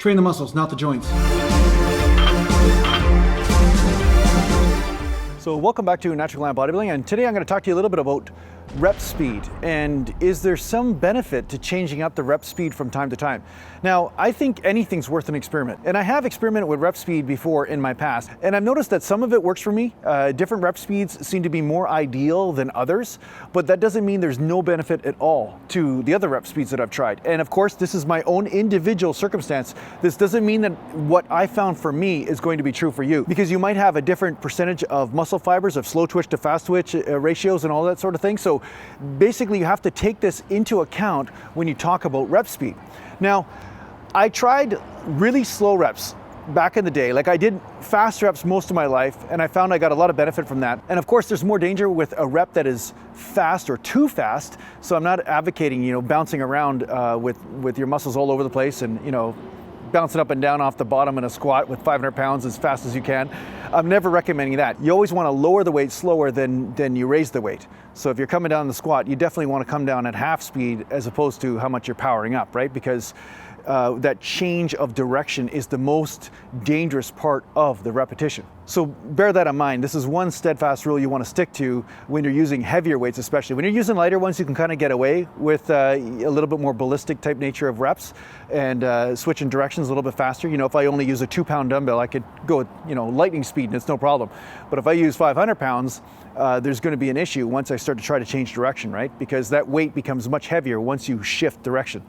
Train the muscles, not the joints. So welcome back to Natural Gallant Bodybuilding, and today I'm going to talk to you a little bit about rep speed, and is there some benefit to changing up the rep speed from time to time? Now, I think anything's worth an experiment, and I have experimented with rep speed before in my past, and I've noticed that some of it works for me. Different rep speeds seem to be more ideal than others, but that doesn't mean there's no benefit at all to the other rep speeds that I've tried. And of course, this is my own individual circumstance. This doesn't mean that what I found for me is going to be true for you, because you might have a different percentage of muscle fibers, of slow twitch to fast twitch ratios and all that sort of thing. So basically you have to take this into account when you talk about rep speed. Now, I tried really slow reps back in the day. Like, I did fast reps most of my life, and I found I got a lot of benefit from that. And of course, there's more danger with a rep that is fast or too fast. So I'm not advocating, bouncing around with your muscles all over the place and, bouncing up and down off the bottom in a squat with 500 pounds as fast as you can. I'm never recommending that. You always want to lower the weight slower than you raise the weight. So if you're coming down the squat, you definitely want to come down at half speed as opposed to how much you're powering up, right? Because that change of direction is the most dangerous part of the repetition. So bear that in mind. This is one steadfast rule you want to stick to when you're using heavier weights, especially. When you're using lighter ones, you can kind of get away with a little bit more ballistic type nature of reps and switching directions a little bit faster. If I only use a 2-pound dumbbell, I could go with, lightning speed and it's no problem. But if I use 500 pounds, there's going to be an issue once I start to try to change direction, right? Because that weight becomes much heavier once you shift direction,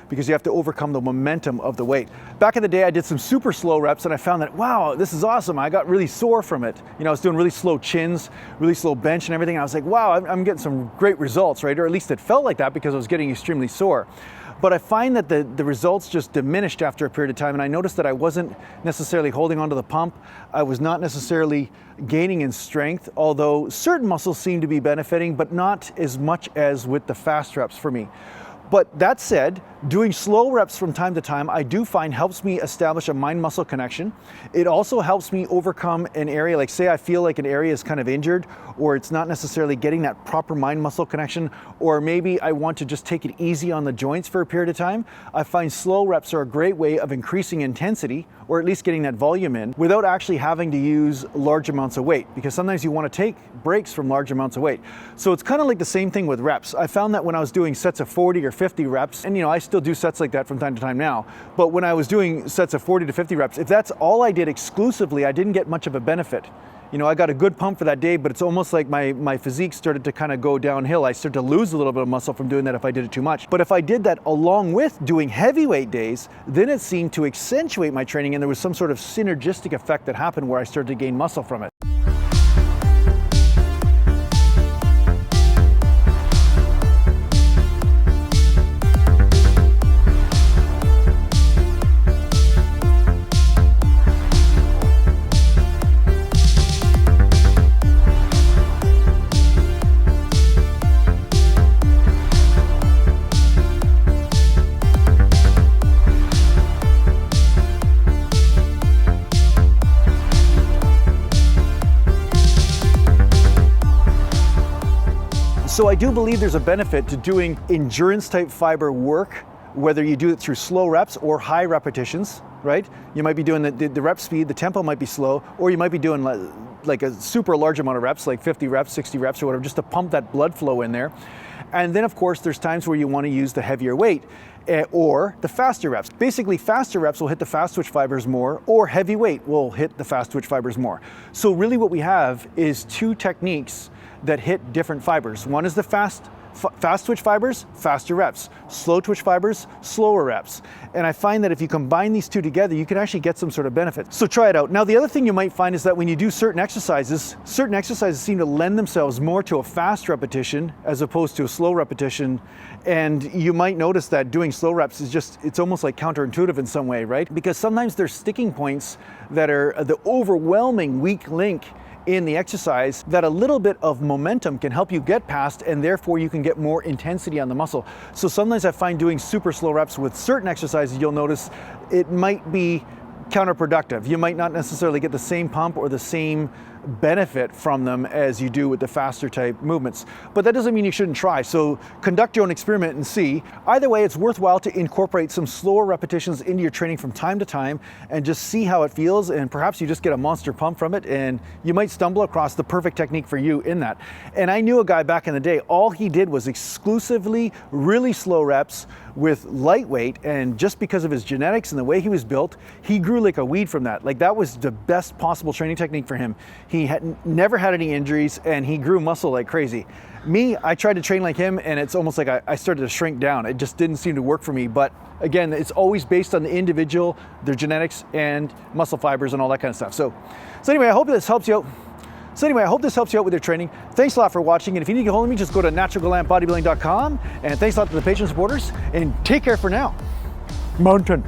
because you have to overcome the momentum of the weight. Back in the day, I did some super slow reps and I found that, wow, this is awesome. I got really sore from it. I was doing really slow chins, really slow bench and everything. And I was like, wow, I'm getting some great results, right? Or at least it felt like that because I was getting extremely sore. But I find that the results just diminished after a period of time, and I noticed that I wasn't necessarily holding onto the pump. I was not necessarily gaining in strength, although certain muscles seem to be benefiting, but not as much as with the fast reps for me. But that said, doing slow reps from time to time, I do find helps me establish a mind-muscle connection. It also helps me overcome an area, like say I feel like an area is kind of injured, or it's not necessarily getting that proper mind-muscle connection, or maybe I want to just take it easy on the joints for a period of time. I find slow reps are a great way of increasing intensity, or at least getting that volume in, without actually having to use large amounts of weight, because sometimes you want to take breaks from large amounts of weight. So it's kind of like the same thing with reps. I found that when I was doing sets of 40 or 50 reps, and I still do sets like that from time to time now, but when I was doing sets of 40 to 50 reps, if that's all I did exclusively, I didn't get much of a benefit. I got a good pump for that day, but it's almost like my physique started to kind of go downhill. I started to lose a little bit of muscle from doing that if I did it too much. But if I did that along with doing heavyweight days, then it seemed to accentuate my training, and there was some sort of synergistic effect that happened where I started to gain muscle from it. So I do believe there's a benefit to doing endurance type fiber work, whether you do it through slow reps or high repetitions, right? You might be doing the rep speed, the tempo might be slow, or you might be doing like a super large amount of reps, like 50 reps, 60 reps or whatever, just to pump that blood flow in there. And then of course, there's times where you want to use the heavier weight or the faster reps. Basically, faster reps will hit the fast twitch fibers more, or heavy weight will hit the fast twitch fibers more. So really what we have is two techniques that hit different fibers. One is the fast twitch fibers, faster reps. Slow twitch fibers, slower reps. And I find that if you combine these two together, you can actually get some sort of benefit. So try it out. Now, the other thing you might find is that when you do certain exercises seem to lend themselves more to a fast repetition as opposed to a slow repetition. And you might notice that doing slow reps it's almost like counterintuitive in some way, right? Because sometimes there's sticking points that are the overwhelming weak link in the exercise that a little bit of momentum can help you get past, and therefore you can get more intensity on the muscle. So sometimes I find doing super slow reps with certain exercises, you'll notice it might be counterproductive. You might not necessarily get the same pump or the same benefit from them as you do with the faster type movements. But that doesn't mean you shouldn't try. So conduct your own experiment and see. Either way, it's worthwhile to incorporate some slower repetitions into your training from time to time and just see how it feels, and perhaps you just get a monster pump from it, and you might stumble across the perfect technique for you in that. And I knew a guy back in the day, all he did was exclusively really slow reps with lightweight, and just because of his genetics and the way he was built, he grew like a weed from that. Like, that was the best possible training technique for him. He had never had any injuries, and he grew muscle like crazy. Me, I tried to train like him, and it's almost like I started to shrink down. It just didn't seem to work for me. But again, it's always based on the individual, their genetics and muscle fibers and all that kind of stuff. So anyway, I hope this helps you out. I hope this helps you out with your training. Thanks a lot for watching. And if you need to get hold of me, just go to naturalgallantbodybuilding.com. And thanks a lot to the patient supporters. And take care for now. Mountain.